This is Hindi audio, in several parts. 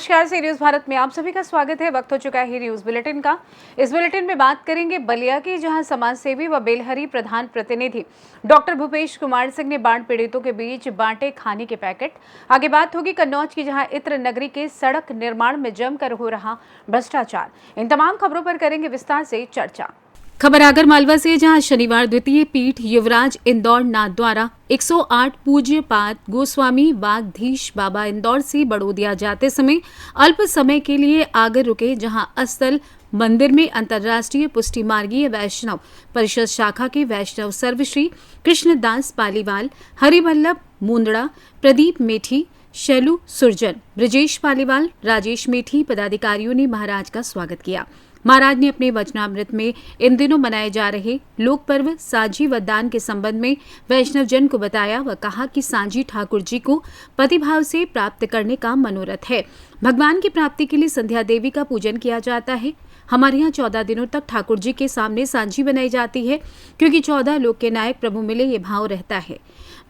नमस्कार, सी न्यूज़ भारत में आप सभी का स्वागत है। वक्त हो चुका है न्यूज़ बुलेटिन का। इस बुलेटिन में बात करेंगे बलिया की, जहां समाज सेवी व बेलहरी प्रधान प्रतिनिधि डॉक्टर भूपेश कुमार सिंह ने बाढ़ पीड़ितों के बीच बांटे खाने के पैकेट। आगे बात होगी कन्नौज की, जहां इत्र नगरी के सड़क निर्माण में जमकर हो रहा भ्रष्टाचार। इन तमाम खबरों पर करेंगे विस्तार से चर्चा। खबर आगर मालवा से, जहां शनिवार द्वितीय पीठ युवराज इंदौर नाथ द्वारा 108 पूज्य पाद गोस्वामी बागधीश बाबा इंदौर से बड़ौदिया जाते समय अल्प समय के लिए आगर रुके, जहां अस्थल मंदिर में अंतर्राष्ट्रीय पुष्टि मार्गीय वैष्णव परिषद शाखा के वैष्णव सर्वश्री कृष्णदास पालीवाल, हरिवल्लभ मुंदड़ा, प्रदीप मेठी, शैलू सुरजन, ब्रजेश पालीवाल, राजेश मेठी पदाधिकारियों ने महाराज का स्वागत किया। महाराज ने अपने वचनामृत में इन दिनों मनाए जा रहे लोक पर्व साझी व दान के संबंध में वैष्णव जन को बताया व कहा कि सांझी ठाकुर जी को पतिभाव से प्राप्त करने का मनोरथ है। भगवान की प्राप्ति के लिए संध्या देवी का पूजन किया जाता है। हमारे यहाँ 14 दिनों तक ठाकुर जी के सामने सांझी बनाई जाती है, क्योंकि 14 लोक के नायक प्रभु मिले ये भाव रहता है।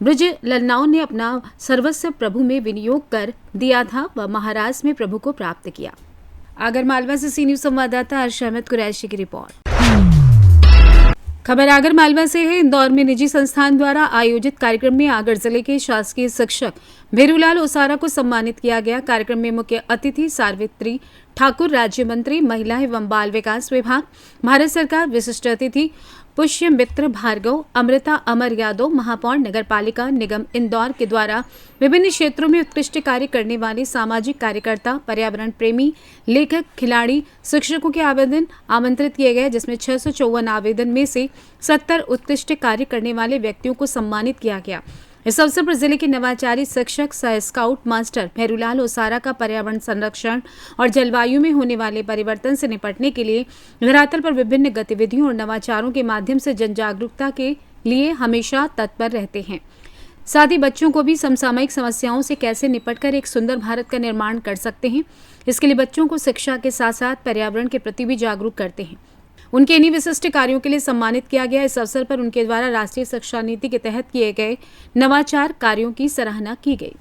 ब्रज ललनाओं ने अपना सर्वस्व प्रभु में विनियोग कर दिया था व महाराज में प्रभु को प्राप्त किया। आगर मालवा से सी न्यूज़ संवाददाता अर्श अहमद कुरैशी की रिपोर्ट। खबर आगर मालवा से है। इंदौर में निजी संस्थान द्वारा आयोजित कार्यक्रम में आगर जिले के शासकीय शिक्षक भेरूलाल ओसारा को सम्मानित किया गया। कार्यक्रम में मुख्य अतिथि सावित्री ठाकुर, राज्य मंत्री महिला एवं बाल विकास विभाग, भारत सरकार, विशिष्ट अतिथि पुष्य मित्र भार्गव, अमृता अमर यादव, महापौर नगर पालिका निगम इंदौर के द्वारा विभिन्न क्षेत्रों में उत्कृष्ट कार्य करने वाले सामाजिक कार्यकर्ता, पर्यावरण प्रेमी, लेखक, खिलाड़ी, शिक्षकों के आवेदन आमंत्रित किए गए, जिसमें 654 आवेदन में से 70 उत्कृष्ट कार्य करने वाले व्यक्तियों को सम्मानित किया गया। इस अवसर पर जिले के नवाचारी शिक्षक सह स्काउट मास्टर भेरूलाल ओसारा का पर्यावरण संरक्षण और जलवायु में होने वाले परिवर्तन से निपटने के लिए धरातल पर विभिन्न गतिविधियों और नवाचारों के माध्यम से जन जागरूकता के लिए हमेशा तत्पर रहते हैं। साथ ही बच्चों को भी समसामयिक समस्याओं से कैसे निपटकर एक सुंदर भारत का निर्माण कर सकते हैं, इसके लिए बच्चों को शिक्षा के साथ साथ पर्यावरण के प्रति भी जागरूक करते हैं। उनके इन्हीं विशिष्ट कार्यों के लिए सम्मानित किया गया। इस अवसर पर उनके द्वारा राष्ट्रीय शिक्षा नीति के तहत किए गए नवाचार कार्यों की सराहना की गई।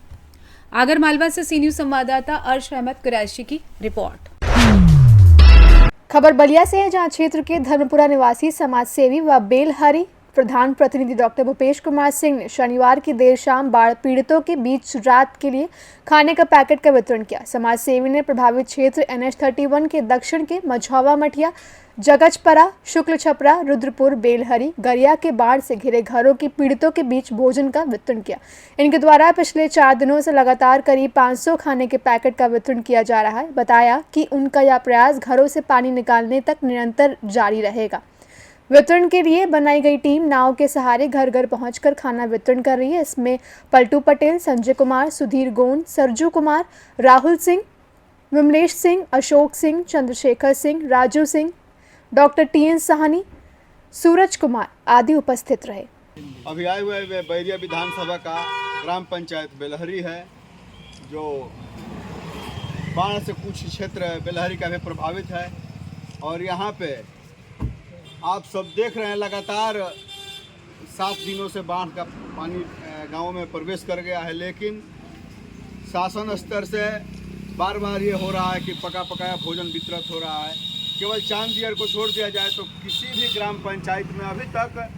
आगर मालवा से सी न्यूज़ संवाददाता अर्श अहमद कुरैशी की रिपोर्ट। खबर बलिया से है, जहां क्षेत्र के धर्मपुरा निवासी समाज सेवी व बेलहरी प्रधान प्रतिनिधि डॉक्टर भूपेश कुमार सिंह ने शनिवार की देर शाम बाढ़ पीड़ितों के बीच रात के लिए खाने का पैकेट का वितरण किया। समाज सेवी ने प्रभावित क्षेत्र NH31 के दक्षिण के मझौवा मठिया, जगजपरा, शुक्ल छपरा, रुद्रपुर, बेलहरी, गरिया के बाढ़ से घिरे घरों के पीड़ितों के बीच भोजन का वितरण किया। इनके द्वारा पिछले 4 दिनों से लगातार करीब 500 खाने के पैकेट का वितरण किया जा रहा है। बताया कि उनका यह प्रयास घरों से पानी निकालने तक निरंतर जारी रहेगा। वितरण के लिए बनाई गई टीम नाव के सहारे घर घर पहुंचकर खाना वितरण कर रही है। इसमें पलटू पटेल, संजय कुमार, सुधीर गोंड, सरजू कुमार, राहुल सिंह, विमलेश सिंह, अशोक सिंह, चंद्रशेखर सिंह, राजू सिंह, डॉक्टर TN साहनी, सूरज कुमार आदि उपस्थित रहे। अभी आए हुए बैरिया विधानसभा का ग्राम पंचायत बेलहरी है, जो बाढ़ से कुछ क्षेत्र बेलहरी का भी प्रभावित है। और यहाँ पे आप सब देख रहे हैं, लगातार 7 दिनों से बाढ़ का पानी गाँव में प्रवेश कर गया है, लेकिन शासन स्तर से बार बार ये हो रहा है कि पका पकाया भोजन वितरित हो रहा है। केवल चांद दियर को छोड़ दिया जाए तो किसी भी ग्राम पंचायत में अभी तक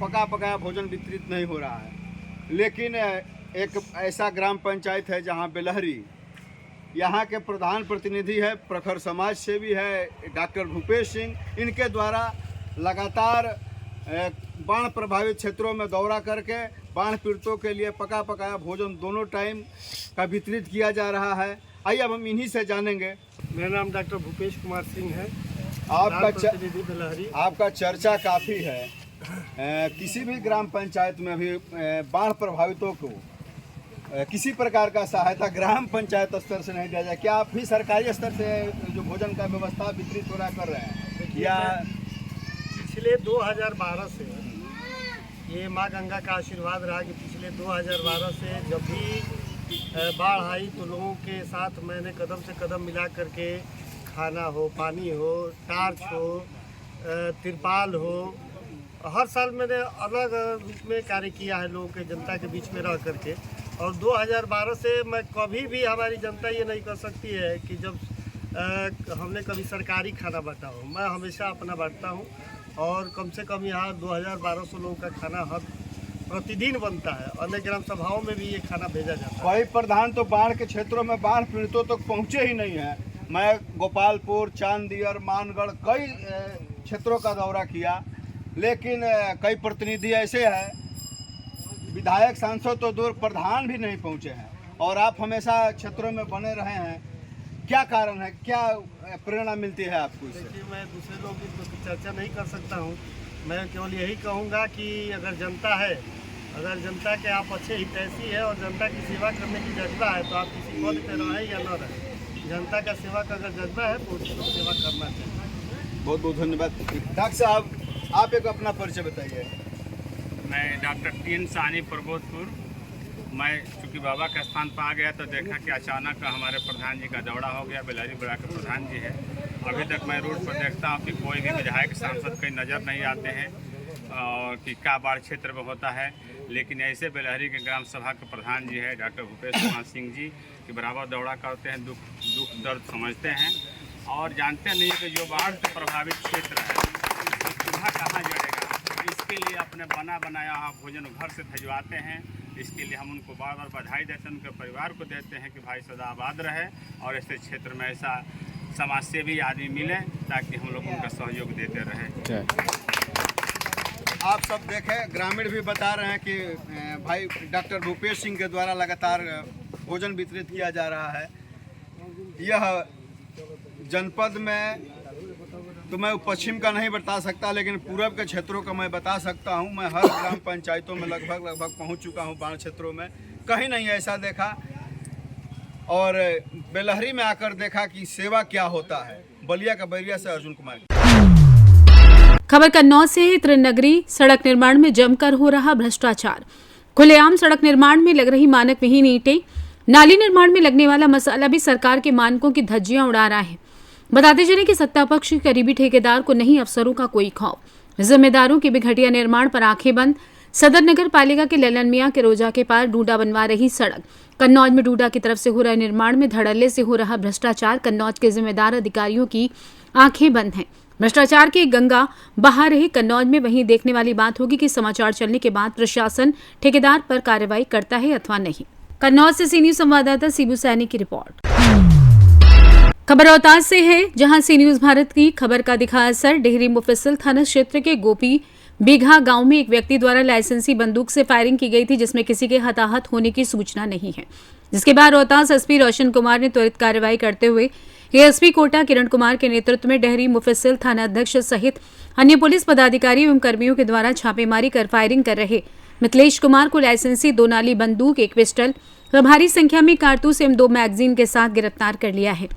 पका पकाया भोजन वितरित नहीं हो रहा है। लेकिन एक ऐसा ग्राम पंचायत है जहां बेलहरी, यहाँ के प्रधान प्रतिनिधि है, प्रखर समाज सेवी है डॉक्टर भूपेश सिंह। इनके द्वारा लगातार बाढ़ प्रभावित क्षेत्रों में दौरा करके बाढ़ पीड़ितों के लिए पका पकाया भोजन दोनों टाइम का वितरित किया जा रहा है। आइए अब हम इन्हीं से जानेंगे। मेरा नाम डॉक्टर भूपेश कुमार सिंह है। आपका चर्चा काफ़ी है। किसी भी ग्राम पंचायत में भी बाढ़ प्रभावितों को किसी प्रकार का सहायता ग्राम पंचायत स्तर से नहीं दिया जाए, क्या आप भी सरकारी स्तर से जो भोजन का व्यवस्था वितरित हो रहा कर रहे हैं? या पिछले 2012 से ये माँ गंगा का आशीर्वाद रहा कि पिछले 2012 से जब भी बाढ़ आई तो लोगों के साथ मैंने कदम से कदम मिला करके खाना हो, पानी हो, टार्च हो, तिरपाल हो, हर साल मैंने अलग रूप में कार्य किया है लोगों के, जनता के बीच में रह करके। और 2012 से मैं कभी भी, हमारी जनता ये नहीं कर सकती है कि जब हमने कभी सरकारी खाना बांटा हो। मैं हमेशा अपना बांटता हूँ और कम से कम यहाँ 2200 लोगों का खाना हर प्रतिदिन बनता है। अन्य ग्राम सभाओं में भी ये खाना भेजा जाता है। कई प्रधान तो बाढ़ के क्षेत्रों में बाढ़ पीड़ितों तक पहुँचे ही नहीं है। मैं गोपालपुर, चांदियर, मानगढ़ कई क्षेत्रों का दौरा किया, लेकिन कई प्रतिनिधि ऐसे हैं, विधायक सांसद तो दूर, प्रधान भी नहीं पहुंचे हैं और आप हमेशा क्षेत्रों में बने रहे हैं। क्या कारण है, क्या प्रेरणा मिलती है आपको इससे? देखिए, मैं दूसरे लोगों की तो चर्चा नहीं कर सकता हूँ। मैं केवल यही कहूँगा कि अगर जनता है, अगर जनता के आप अच्छे हितैषी है और जनता की सेवा करने की जज्बा है तो आप किसी पद पर रहें या न रहें, जनता का सेवा का अगर जज्बा है तो उसको सेवा करना चाहिए। बहुत बहुत धन्यवाद। डॉक्टर साहब, आप एक अपना परिचय बताइए। मैं डॉक्टर टी.एन. साहनी, प्रबोधपुर। मैं चूँकि बाबा के स्थान पर आ गया तो देखा कि अचानक हमारे प्रधान जी का दौरा हो गया। बेलहरी बड़ा के प्रधान जी है। अभी तक मैं रोड पर देखता हूँ कि कोई भी विधायक सांसद कहीं नज़र नहीं आते हैं और कि क्या बाढ़ क्षेत्र में होता है। लेकिन ऐसे बेलहरी के ग्राम सभा के प्रधान जी है डॉक्टर भूपेश कुमार सिंह जी कि बराबर दौरा करते हैं, दुख दर्द समझते हैं और जानते नहीं कि जो बाढ़ से प्रभावित क्षेत्र है उसको चूल्हा कहाँ जड़ेगा। इसके लिए अपने बनाया भोजन घर से भिजवाते हैं। इसके लिए हम उनको बार बार बधाई देते हैं, उनके परिवार को देते हैं कि भाई सदा आबाद रहे और ऐसे क्षेत्र में ऐसा समाज सेवी आदमी मिले ताकि हम लोग उनका सहयोग देते रहें। आप सब देखें, ग्रामीण भी बता रहे हैं कि भाई डॉक्टर भूपेश सिंह के द्वारा लगातार भोजन वितरित किया जा रहा है। यह जनपद में तो मैं पश्चिम का नहीं बता सकता, लेकिन पूरब के क्षेत्रों का मैं बता सकता हूं। मैं हर ग्राम पंचायतों में लगभग पहुंच चुका हूं। बाढ़ क्षेत्रों में कहीं नहीं ऐसा देखा और बेलहरी में आकर देखा कि सेवा क्या होता है। बलिया का बैरिया से अर्जुन कुमार। खबर कन्नौज से है। त्रिनगरी सड़क निर्माण में जमकर हो रहा भ्रष्टाचार। खुलेआम सड़क निर्माण में लग रही मानक विहीन ईंटें, नाली निर्माण में लगने वाला मसाला भी सरकार के मानकों की धज्जियां उड़ा रहा है। बताते चले कि सत्ता पक्ष के करीबी ठेकेदार को नहीं अफसरों का कोई खौफ। जिम्मेदारों के भी घटिया निर्माण पर आंखें बंद। सदर नगर पालिका के ललन मियां के रोजा के पार डूडा बनवा रही सड़क। कन्नौज में डूडा की तरफ से हो रहे निर्माण में धड़ल्ले से हो रहा भ्रष्टाचार। कन्नौज के जिम्मेदार अधिकारियों की आंखें बंद हैं। भ्रष्टाचार की गंगा बहा रही कन्नौज में। वहीं देखने वाली बात होगी कि समाचार चलने के बाद प्रशासन ठेकेदार पर कार्रवाई करता है अथवा नहीं। कन्नौज से सी न्यूज संवाददाता सीबू सैनी की रिपोर्ट। खबर रोहतास से है, जहां सी न्यूज भारत की खबर का दिखा असर। डेहरी मुफस्सिल थाना क्षेत्र के गोपी बीघा गांव में एक व्यक्ति द्वारा लाइसेंसी बंदूक से फायरिंग की गई थी, जिसमें किसी के हताहत होने की सूचना नहीं है। जिसके बाद रोहतास एसपी रोशन कुमार ने त्वरित कार्रवाई करते हुए एएसपी कोटा किरण कुमार के नेतृत्व में डेहरी मुफस्सिल थाना अध्यक्ष सहित अन्य पुलिस पदाधिकारी एवं कर्मियों के द्वारा छापेमारी कर फायरिंग कर रहे मिथिलेश कुमार को लाइसेंसी 2 नाली बंदूक, 1 पिस्टल व भारी संख्या में कारतूस एवं 2 मैगजीन के साथ गिरफ्तार कर लिया है।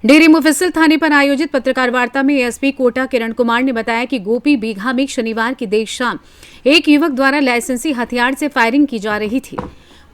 डेहरी मुफस्सिल थाने पर आयोजित पत्रकार वार्ता में एएसपी कोटा किरण कुमार ने बताया कि गोपी बीघा में शनिवार की देर शाम एक युवक द्वारा लाइसेंसी हथियार से फायरिंग की जा रही थी।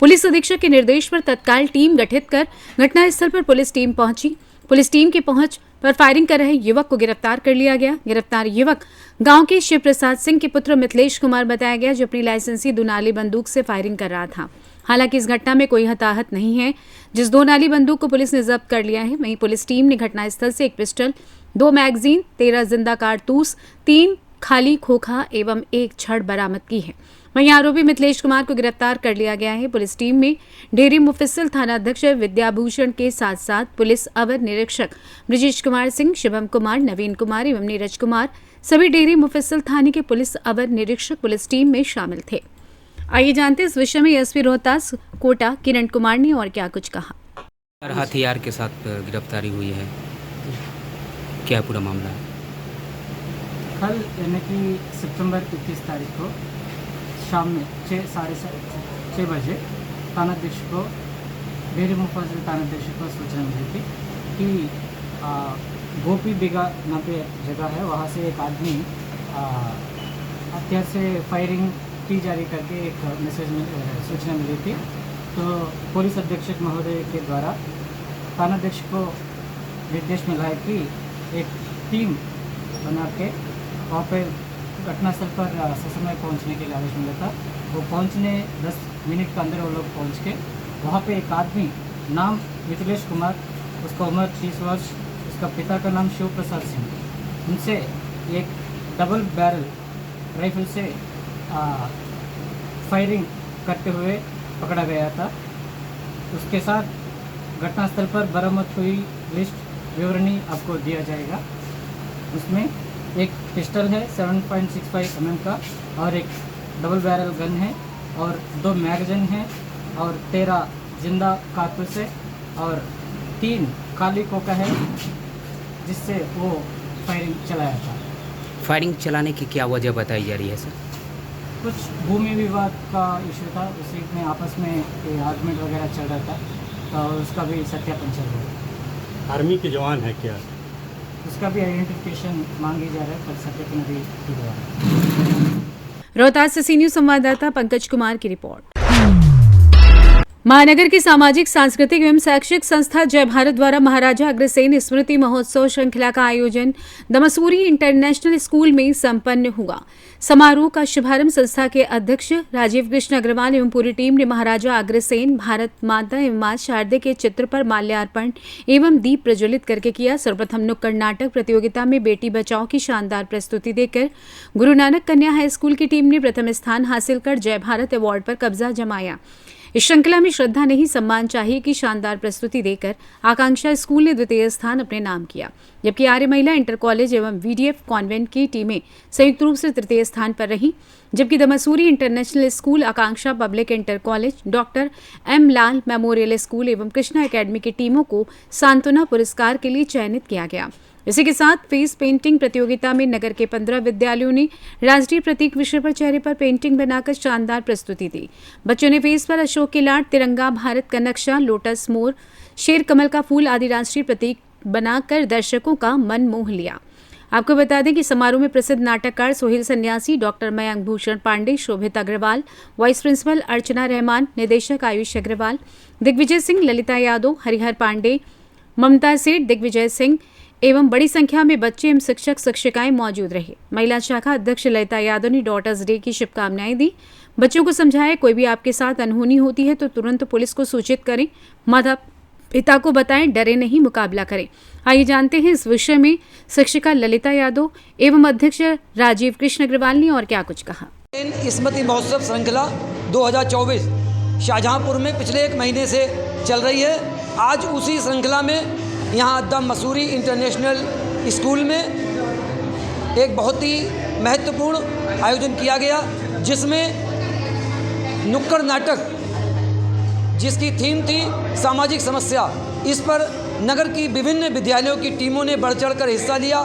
पुलिस अधीक्षक के निर्देश पर तत्काल टीम गठित कर घटनास्थल पर पुलिस टीम पहुंची। पुलिस टीम की पहुंच पर फायरिंग कर रहे युवक को गिरफ्तार कर लिया गया। गिरफ्तार युवक गांव के शिव प्रसाद सिंह के पुत्र मिथिलेश कुमार बताया गया, जो अपनी लाइसेंसी 2 नाली बंदूक से फायरिंग कर रहा था। हालांकि इस घटना में कोई हताहत नहीं है। जिस 2 नाली बंदूक को पुलिस ने जब्त कर लिया है, वहीं पुलिस टीम ने घटनास्थल से 1 पिस्टल, 2 मैगजीन, 13 जिंदा कारतूस, 3 खाली खोखा एवं 1 छड़ बरामद की है। वहीं आरोपी मिथिलेश कुमार को गिरफ्तार कर लिया गया है। पुलिस टीम में डेहरी मुफस्सिल थाना अध्यक्ष विद्याभूषण के साथ साथ पुलिस अवर निरीक्षक ब्रिजेश कुमार सिंह, शिवम कुमार, नवीन कुमार एवं नीरज कुमार सभी डेहरी मुफस्सिल थाने के पुलिस अवर निरीक्षक पुलिस टीम में शामिल थे। आइए जानते इस विषय में एसपी रोहतास कोटा किरण कुमार ने और क्या कुछ कहा। हथियार के साथ गिरफ्तारी हुई है, क्या पूरा मामला है? कल यानी कि सितंबर 31 तारीख को शाम में 6 बजे थानाध्यक्ष को, डेहरी मुफस्सिल थानाध्यक्ष को सूचना मिली थी कि गोपी बीघा नाम पे जगह है, वहाँ से एक आदमी हथियार से फायरिंग की जारी करके एक सूचना मिली थी। तो पुलिस अधीक्षक महोदय के द्वारा थानाध्यक्ष को निर्देश मिला है कि एक टीम बना के वहाँ पर घटनास्थल पर ससमय पहुंचने के लिए आदेश मिला था। वो पहुंचने 10 मिनट के अंदर वो लोग पहुंच के वहाँ पे एक आदमी नाम मिथिलेश कुमार, उसका उम्र 30 वर्ष, उसका पिता का नाम शिव प्रसाद सिंह, उनसे एक डबल बैरल राइफल से फायरिंग करते हुए पकड़ा गया था। उसके साथ घटनास्थल पर बरामद हुई लिस्ट विवरणी आपको दिया जाएगा। उसमें एक पिस्टल है 7.65 mm का और एक डबल बैरल गन है और 2 मैगजीन हैं और 13 जिंदा कारतूस है और 3 काली कोका है जिससे वो फायरिंग चलाया था। फायरिंग चलाने की क्या वजह बताई जा रही है सर? कुछ भूमि विवाद का इशू था, उसी में आपस में आर्गुमेंट वगैरह चल रहा था, तो उसका भी सत्यापन चल रहा है। आर्मी के जवान है क्या? उसका भी आइडेंटिफिकेशन मांगी जा रहा है, पर सत्यापन अभी ठीक हो रहा है। रोहतास से सी न्यूज संवाददाता पंकज कुमार की रिपोर्ट। महानगर की सामाजिक सांस्कृतिक एवं शैक्षिक संस्था जय भारत द्वारा महाराजा अग्रसेन स्मृति महोत्सव श्रृंखला का आयोजन दमसूरी इंटरनेशनल स्कूल में संपन्न हुआ। समारोह का शुभारंभ संस्था के अध्यक्ष राजीव कृष्ण अग्रवाल एवं पूरी टीम ने महाराजा अग्रसेन, भारत माता एवं मां शारदे के चित्र पर माल्यार्पण एवं दीप प्रज्वलित करके किया। सर्वप्रथम नुक्कड़ नाटक प्रतियोगिता में बेटी बचाओ की शानदार प्रस्तुति देकर गुरु नानक कन्या हाई स्कूल की टीम ने प्रथम स्थान हासिल कर जय भारत अवार्ड पर कब्जा जमाया। इस श्रृंखला में श्रद्धा नहीं सम्मान चाहिए की शानदार प्रस्तुति देकर आकांक्षा स्कूल ने द्वितीय स्थान अपने नाम किया, जबकि आर्य महिला इंटर कॉलेज एवं वीडीएफ कॉन्वेंट की टीमें संयुक्त रूप से तृतीय स्थान पर रहीं, जबकि दमसूरी international school, Akanksha public inter college, doctor M Lal memorial school एवं कृष्णा एकेडमी की टीमों को सांत्वना पुरस्कार के लिए चयनित किया गया। इसी के साथ फेस पेंटिंग प्रतियोगिता में नगर के 15 विद्यालयों ने राष्ट्रीय प्रतीक विषय पर चेहरे पर पेंटिंग बनाकर शानदार प्रस्तुति दी। बच्चों ने फेस पर अशोक की लाट, तिरंगा, भारत का नक्शा, लोटस, मोर, शेर, कमल का फूल आदि राष्ट्रीय प्रतीक बनाकर दर्शकों का मन मोह लिया। आपको बता दें कि समारोह में प्रसिद्ध नाटककार सोहेल सन्यासी, डॉक्टर मयंक भूषण पांडे, शोभित अग्रवाल, वाइस प्रिंसिपल अर्चना रहमान, निदेशक आयुष अग्रवाल, दिग्विजय सिंह, ललिता यादव, हरिहर पांडे, ममता सेठ, दिग्विजय सिंह एवं बड़ी संख्या में बच्चे एवं शिक्षक शिक्षिकाएं मौजूद रहे। महिला शाखा अध्यक्ष ललिता यादव ने डॉटर्स डे की शुभकामनाएं दी। बच्चों को समझाया, कोई भी आपके साथ अनहोनी होती है तो तुरंत पुलिस को सूचित करें, माता पिता को बताएं, डरे नहीं, मुकाबला करें। आइए जानते हैं इस विषय में शिक्षिका ललिता यादव एवं अध्यक्ष राजीव कृष्ण अग्रवाल ने और क्या कुछ कहा। स्मृति महोत्सव श्रृंखला 2024 शाहजहांपुर में पिछले 1 महीने से चल रही है। आज उसी श्रृंखला में यहाँ दमसूरी इंटरनेशनल स्कूल में एक बहुत ही महत्वपूर्ण आयोजन किया गया, जिसमें नुक्कड़ नाटक, जिसकी थीम थी सामाजिक समस्या, इस पर नगर की विभिन्न विद्यालयों की टीमों ने बढ़ चढ़ कर हिस्सा लिया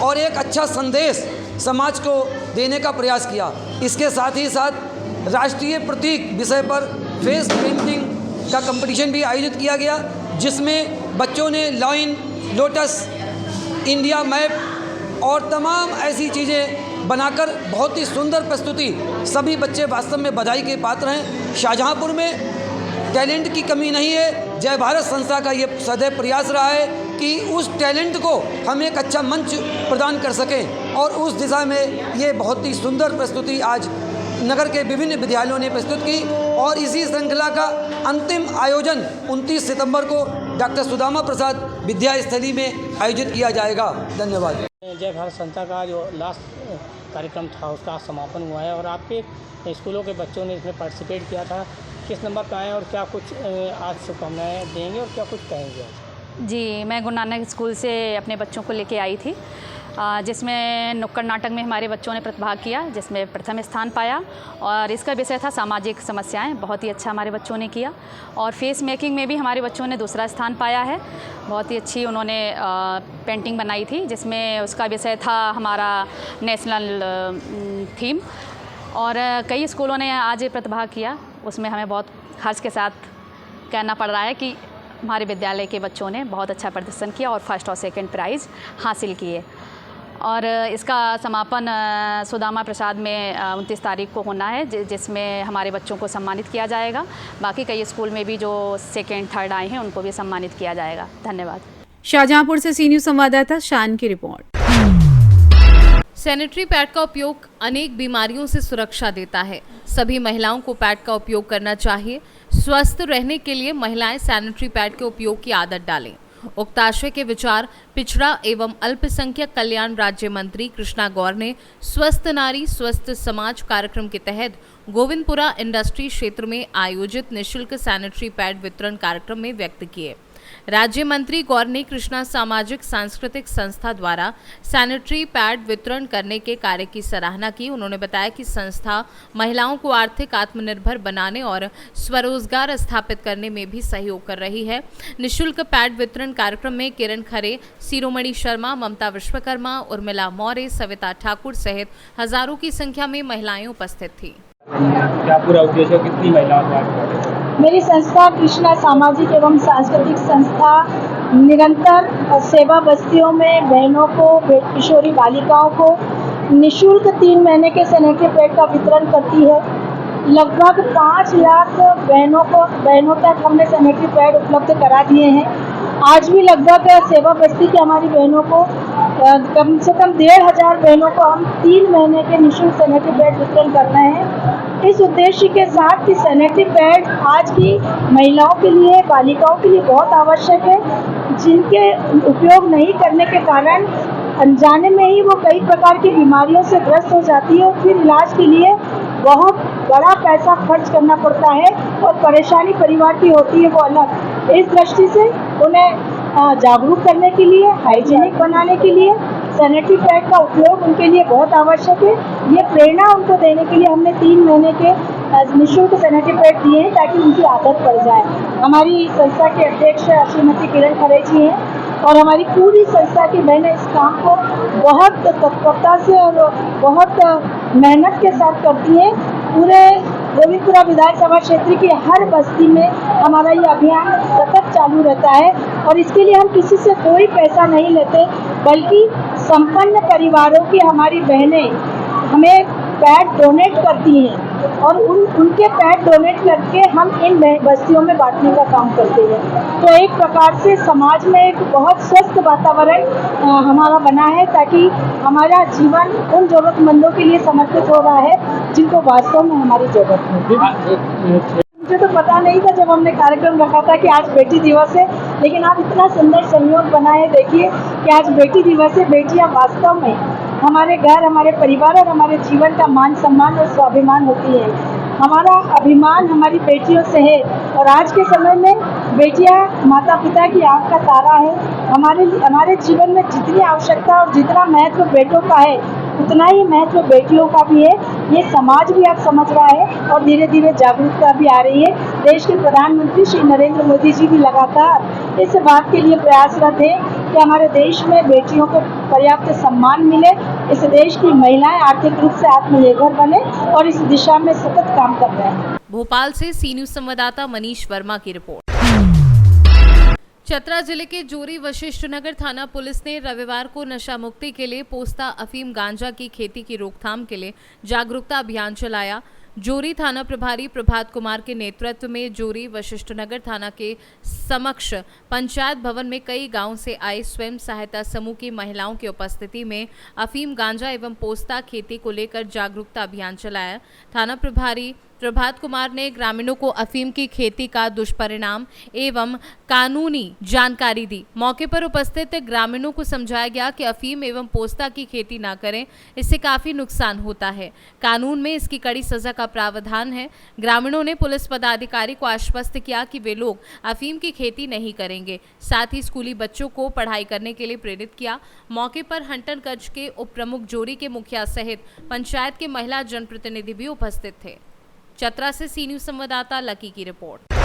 और एक अच्छा संदेश समाज को देने का प्रयास किया। इसके साथ ही साथ राष्ट्रीय प्रतीक विषय पर फेस पेंटिंग का कंपटीशन भी आयोजित किया गया, जिसमें बच्चों ने लाइन, लोटस, इंडिया मैप और तमाम ऐसी चीज़ें बनाकर बहुत ही सुंदर प्रस्तुति, सभी बच्चे वास्तव में बधाई के पात्र हैं। शाहजहांपुर में टैलेंट की कमी नहीं है। जय भारत संस्था का ये सदैव प्रयास रहा है कि उस टैलेंट को हम एक अच्छा मंच प्रदान कर सकें और उस दिशा में ये बहुत ही सुंदर प्रस्तुति आज नगर के विभिन्न विद्यालयों ने प्रस्तुत की और इसी श्रृंखला का अंतिम आयोजन 29 सितंबर को डॉक्टर सुदामा प्रसाद विद्यास्थली में आयोजित किया जाएगा। धन्यवाद। जय भारत संस्था का जो लास्ट कार्यक्रम था उसका समापन हुआ है और आपके स्कूलों के बच्चों ने इसमें पार्टिसिपेट किया था। किस नंबर पर आए और क्या कुछ आज शुभकामनाएँ देंगे और क्या कुछ कहेंगे आज? जी, मैं गुरु नानक स्कूल से अपने बच्चों को लेके आई थी, जिसमें नुक्कड़ नाटक में हमारे बच्चों ने प्रतिभाग किया, जिसमें प्रथम स्थान पाया और इसका विषय था सामाजिक समस्याएं। बहुत ही अच्छा हमारे बच्चों ने किया और फेस मेकिंग में भी हमारे बच्चों ने दूसरा स्थान पाया है। बहुत ही अच्छी उन्होंने पेंटिंग बनाई थी, जिसमें उसका विषय था हमारा नेशनल थीम और कई स्कूलों ने आज प्रतिभाग किया। उसमें हमें बहुत हर्ष के साथ कहना पड़ रहा है कि हमारे विद्यालय के बच्चों ने बहुत अच्छा प्रदर्शन किया और फर्स्ट और सेकंड प्राइज़ हासिल किए और इसका समापन सुदामा प्रसाद में 29 तारीख को होना है, जिसमें हमारे बच्चों को सम्मानित किया जाएगा। बाकी कई स्कूल में भी जो सेकंड थर्ड आए हैं उनको भी सम्मानित किया जाएगा। धन्यवाद। शाहजहांपुर से सी न्यूज संवाददाता शान की रिपोर्ट। सैनिटरी पैड का उपयोग अनेक बीमारियों से सुरक्षा देता है। सभी महिलाओं को पैड का उपयोग करना चाहिए। स्वस्थ रहने के लिए महिलाएं सैनिटरी पैड के उपयोग की आदत डालें। उक्त आशय के विचार पिछड़ा एवं अल्पसंख्यक कल्याण राज्य मंत्री कृष्णा गौर ने स्वस्थ नारी स्वस्थ समाज कार्यक्रम के तहत गोविंदपुरा इंडस्ट्री क्षेत्र में आयोजित निःशुल्क सैनिटरी पैड वितरण कार्यक्रम में व्यक्त किए। राज्य मंत्री गौर ने कृष्णा सामाजिक सांस्कृतिक संस्था द्वारा सैनिटरी पैड वितरण करने के कार्य की सराहना की। उन्होंने बताया कि संस्था महिलाओं को आर्थिक आत्मनिर्भर बनाने और स्वरोजगार स्थापित करने में भी सहयोग कर रही है। निःशुल्क पैड वितरण कार्यक्रम में किरण खरे, शिरोमणि शर्मा, ममता विश्वकर्मा, उर्मिला मौर्य, सविता ठाकुर सहित हजारों की संख्या में महिलाएं उपस्थित थी। क्या पूरा उद्देश्य, कितनी महिलाओं? मेरी संस्था कृष्णा सामाजिक एवं सांस्कृतिक संस्था निरंतर सेवा बस्तियों में बहनों को, किशोरी बालिकाओं को निःशुल्क 3 महीने के सैनिटरी पैड का वितरण करती है। लगभग 5 लाख बहनों तक हमने सैनिटरी पैड उपलब्ध करा दिए हैं। आज भी लगभग सेवा बस्ती की हमारी बहनों को कम से कम 1500 बहनों को हम 3 महीने के निःशुल्क सैनिटरी पैड वितरण कर रहे हैं। इस उद्देश्य के साथ कि सैनिटरी पैड आज की महिलाओं के लिए, बालिकाओं के लिए बहुत आवश्यक है, जिनके उपयोग नहीं करने के कारण अनजाने में ही वो कई प्रकार की बीमारियों से ग्रस्त हो जाती है और फिर इलाज के लिए बहुत बड़ा पैसा खर्च करना पड़ता है और परेशानी परिवार की होती है वो अलग। इस दृष्टि से उन्हें जागरूक करने के लिए, हाइजीनिक बनाने के लिए सैनिटरी पैड का उपयोग उनके लिए बहुत आवश्यक है। ये प्रेरणा उनको देने के लिए हमने 3 महीने के निःशुल्क सैनिटरी पैड दिए हैं ताकि उनकी आदत पड़ जाए। हमारी संस्था के अध्यक्ष श्रीमती किरण खरे जी हैं और हमारी पूरी संस्था की बहनें इस काम को बहुत तत्परता से और बहुत मेहनत के साथ करती हैं। पूरे गोविंदपुरा विधानसभा क्षेत्र की हर बस्ती में हमारा ये अभियान सतत चालू रहता है और इसके लिए हम किसी से कोई पैसा नहीं लेते, बल्कि संपन्न परिवारों की हमारी बहनें हमें पैड डोनेट करती हैं और उनके पैड डोनेट करके हम इन बस्तियों में बांटने का काम करते हैं। तो एक प्रकार से समाज में एक बहुत स्वस्थ वातावरण हमारा बना है ताकि हमारा जीवन उन जरूरतमंदों के लिए समर्पित हो रहा है जिनको वास्तव में हमारी जरूरत है। मुझे तो पता नहीं था जब हमने कार्यक्रम रखा था कि आज बेटी दिवस है, लेकिन आप इतना सुंदर संयोग बनाए। देखिए कि आज बेटी दिवस है। बेटियां वास्तव में हमारे घर, हमारे परिवार और हमारे जीवन का मान सम्मान और स्वाभिमान होती है। हमारा अभिमान हमारी बेटियों से है और आज के समय में बेटियां माता पिता की आँख का तारा है। हमारे जीवन में जितनी आवश्यकता और जितना महत्व बेटों का है, उतना ही महत्व बेटियों का भी है। ये समाज भी अब समझ रहा है और धीरे धीरे जागरूकता भी आ रही है। देश के प्रधानमंत्री श्री नरेंद्र मोदी जी भी लगातार इस बात के लिए प्रयासरत है कि हमारे देश में बेटियों को पर्याप्त सम्मान मिले, इस देश की महिलाएं आर्थिक रूप से आत्मनिर्भर बने और इस दिशा में सतत काम कर रहे हैं। भोपाल से सी न्यूज संवाददाता मनीष वर्मा की रिपोर्ट। चतरा जिले के जोरी वशिष्ठ नगर थाना पुलिस ने रविवार को नशा मुक्ति के लिए पोस्ता अफीम गांजा की खेती की रोकथाम के लिए जागरूकता अभियान चलाया। जोरी थाना प्रभारी प्रभात कुमार के नेतृत्व में जोरी वशिष्ठ नगर थाना के समक्ष पंचायत भवन में कई गांव से आए स्वयं सहायता समूह की महिलाओं की उपस्थिति में अफीम गांजा एवं पोस्ता खेती को लेकर जागरूकता अभियान चलाया। थाना प्रभारी प्रभात कुमार ने ग्रामीणों को अफीम की खेती का दुष्परिणाम एवं कानूनी जानकारी दी। मौके पर उपस्थित ग्रामीणों को समझाया गया कि अफीम एवं पोस्ता की खेती ना करें, इससे काफी नुकसान होता है। कानून में इसकी कड़ी सजा का प्रावधान है। ग्रामीणों ने पुलिस पदाधिकारी को आश्वस्त किया कि वे लोग अफीम की खेती नहीं करेंगे। साथ ही स्कूली बच्चों को पढ़ाई करने के लिए प्रेरित किया। मौके पर हंटरगंज के उप प्रमुख जोरी के मुखिया सहित पंचायत के महिला जनप्रतिनिधि भी उपस्थित थे। चतरा से सी न्यूज संवाददाता लकी की रिपोर्ट।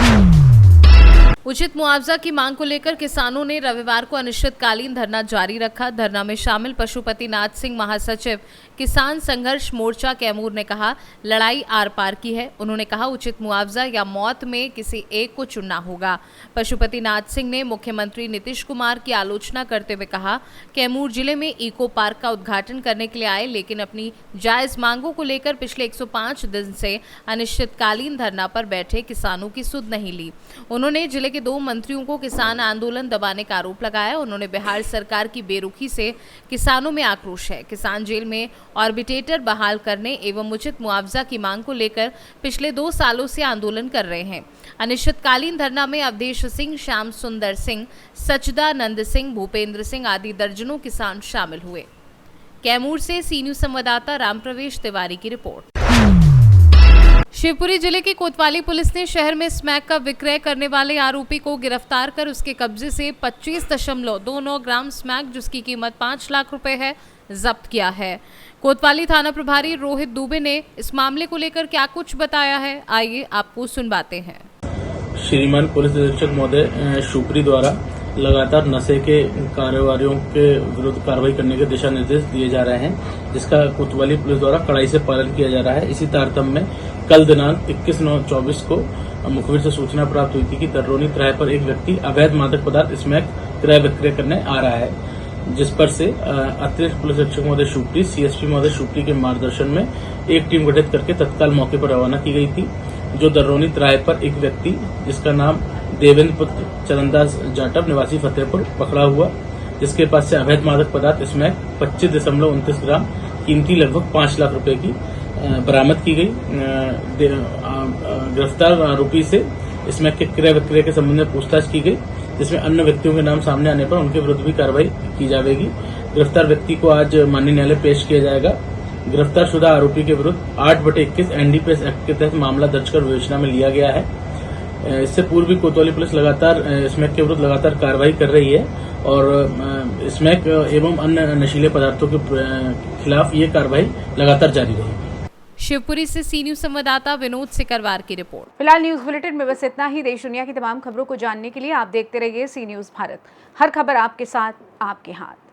उचित मुआवजा की मांग को लेकर किसानों ने रविवार को अनिश्चितकालीन धरना जारी रखा। धरना में शामिल पशुपतिनाथ सिंह महासचिव किसान संघर्ष मोर्चा कैमूर ने कहा, लड़ाई आर पार की है। उन्होंने कहा, उचित मुआवजा या मौत में किसी एक को चुनना होगा। पशुपतिनाथ सिंह ने मुख्यमंत्री नीतीश कुमार की आलोचना करते हुए कहा, कैमूर जिले में इको पार्क का उद्घाटन करने के लिए आए, लेकिन अपनी जायज मांगों को लेकर पिछले 105 दिन से अनिश्चितकालीन धरना पर बैठे किसानों की सुध नहीं ली। उन्होंने जिले के के 2 मंत्रियों को किसान आंदोलन दबाने का आरोप लगाया। उन्होंने बिहार सरकार की बेरुखी से किसानों में आक्रोश है। किसान जेल में ऑर्बिटेटर बहाल करने एवं उचित मुआवजा की मांग को लेकर पिछले 2 सालों से आंदोलन कर रहे हैं। अनिश्चितकालीन धरना में अवधेश सिंह, श्याम सुंदर सिंह, सच्चिदानंद सिंह, भूपेंद्र सिंह आदि दर्जनों किसान शामिल हुए। कैमूर से सी न्यूज संवाददाता रामप्रवेश तिवारी की रिपोर्ट। शिवपुरी जिले की कोतवाली पुलिस ने शहर में स्मैक का विक्रय करने वाले आरोपी को गिरफ्तार कर उसके कब्जे से 25.29 ग्राम स्मैक, जिसकी कीमत 5 लाख रुपए है, जब्त किया है। कोतवाली थाना प्रभारी रोहित दुबे ने इस मामले को लेकर क्या कुछ बताया है, आइए आपको सुनवाते हैं। श्रीमान पुलिस अधीक्षक महोदय शिवपुरी द्वारा लगातार नशे के कारोबारियों के विरुद्ध कार्रवाई करने के दिशा निर्देश दिए जा रहे हैं, जिसका कोतवाली पुलिस द्वारा कड़ाई से पालन किया जा रहा है। इसी तारतम्य में कल दिनांक 21/9/24 को मुखबिर से सूचना प्राप्त हुई थी कि तर्रोनी तिराहे पर एक व्यक्ति अवैध मादक पदार्थ स्मैक क्रय विक्रय करने आ रहा है, जिस पर से अतिरिक्त पुलिस अधीक्षक महोदय शिवपुरी, सीएसपी महोदय शिवपुरी के मार्गदर्शन में एक टीम गठित करके तत्काल मौके पर रवाना की गई थी, जो दर्रोनी तिराहे पर एक व्यक्ति जिसका नाम देवेंद्र पुत्र चरणदास जाटव निवासी फतेहपुर पकड़ा हुआ, जिसके पास से अवैध मादक पदार्थ स्मैक 25.29 ग्राम कीमती लगभग 5 लाख रुपए की बरामद की गई। गिरफ्तार आरोपी से स्मैक के क्रय विक्रय के संबंध में पूछताछ की गई, जिसमें अन्य व्यक्तियों के नाम सामने आने पर उनके विरुद्ध भी कार्रवाई की जाएगी। गिरफ्तार व्यक्ति को आज माननीय न्यायालय पेश किया जाएगा। गिरफ्तार शुदा आरोपी के विरुद्ध 8/21 एनडीपीएस एक्ट के तहत मामला दर्ज कर विवेचना में लिया गया है। इससे पूर्व भी कोतवाली पुलिस लगातार स्मैक के विरुद्ध लगातार कार्रवाई कर रही है और स्मैक एवं अन्य नशीले पदार्थों के खिलाफ ये कार्रवाई लगातार जारी रहेगी। शिवपुरी से सी न्यूज संवाददाता विनोद सिकरवार की रिपोर्ट। फिलहाल न्यूज बुलेटिन में बस इतना ही। देश दुनिया की तमाम खबरों को जानने के लिए आप देखते रहिए सी न्यूज भारत। हर खबर आपके साथ, आपके हाथ।